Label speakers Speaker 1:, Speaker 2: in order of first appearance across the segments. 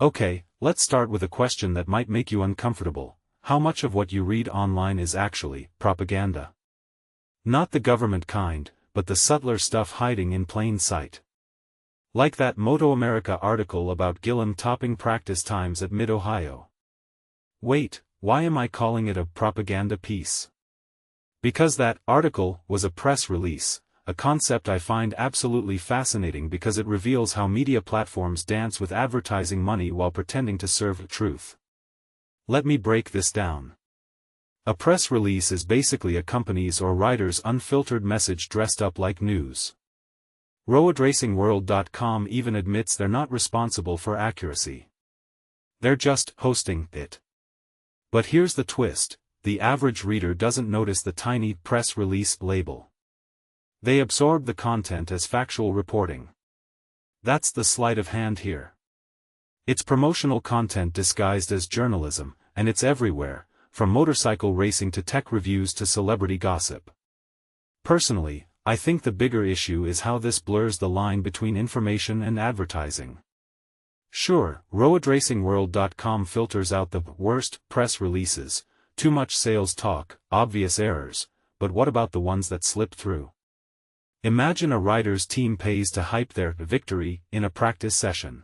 Speaker 1: Okay, let's start with a question that might make you uncomfortable. How much of what you read online is actually propaganda? Not the government kind, but the subtler stuff hiding in plain sight. Like that MotoAmerica article about Gillim topping practice times at Mid-Ohio. Wait, why am I calling it a propaganda piece? Because that article was a press release, a concept I find absolutely fascinating because it reveals how media platforms dance with advertising money while pretending to serve truth. Let me break this down. A press release is basically a company's or writer's unfiltered message dressed up like news. RoadRacingWorld.com even admits they're not responsible for accuracy. They're just hosting it. But here's the twist, the average reader doesn't notice the tiny press release label. They absorb the content as factual reporting. That's the sleight of hand here. It's promotional content disguised as journalism, and it's everywhere, from motorcycle racing to tech reviews to celebrity gossip. Personally, I think the bigger issue is how this blurs the line between information and advertising. Sure, RoadRacingWorld.com filters out the worst press releases, too much sales talk, obvious errors, but what about the ones that slip through? Imagine a rider's team pays to hype their victory in a practice session.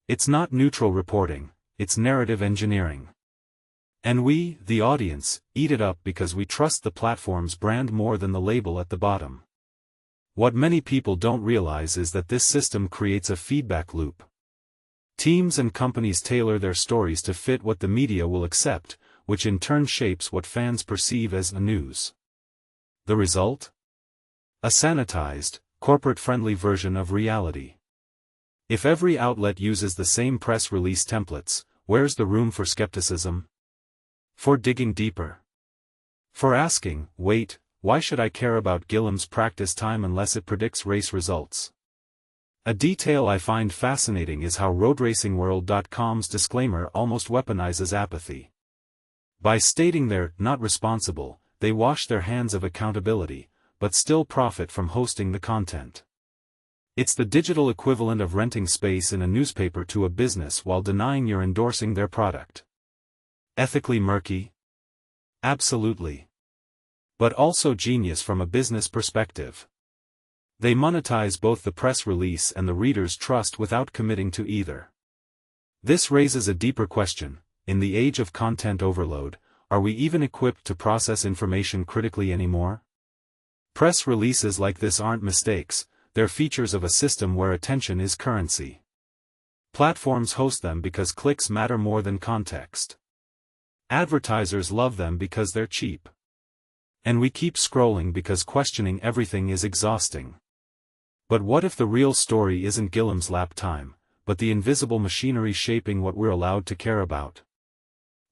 Speaker 1: It's not neutral reporting, it's narrative engineering. And we, the audience, eat it up because we trust the platform's brand more than the label at the bottom. What many people don't realize is that this system creates a feedback loop. Teams and companies tailor their stories to fit what the media will accept, which in turn shapes what fans perceive as the news. The result? A sanitized, corporate-friendly version of reality. If every outlet uses the same press release templates, where's the room for skepticism? For digging deeper. For asking, wait, why should I care about Gillim's practice time unless it predicts race results? A detail I find fascinating is how RoadRacingWorld.com's disclaimer almost weaponizes apathy. By stating they're not responsible, they wash their hands of accountability, but still profit from hosting the content. It's the digital equivalent of renting space in a newspaper to a business while denying you're endorsing their product. Ethically murky? Absolutely. But also genius from a business perspective. They monetize both the press release and the reader's trust without committing to either. This raises a deeper question. In the age of content overload, are we even equipped to process information critically anymore? Press releases like this aren't mistakes, they're features of a system where attention is currency. Platforms host them because clicks matter more than context. Advertisers love them because they're cheap. And we keep scrolling because questioning everything is exhausting. But what if the real story isn't Gillim's lap time, but the invisible machinery shaping what we're allowed to care about?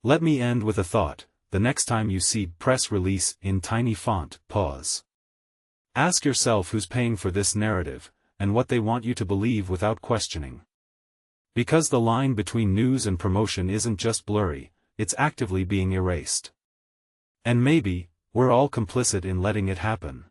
Speaker 1: Let me end with a thought. The next time you see press release in tiny font, pause. Ask yourself who's paying for this narrative, and what they want you to believe without questioning. Because the line between news and promotion isn't just blurry, it's actively being erased. And maybe, we're all complicit in letting it happen.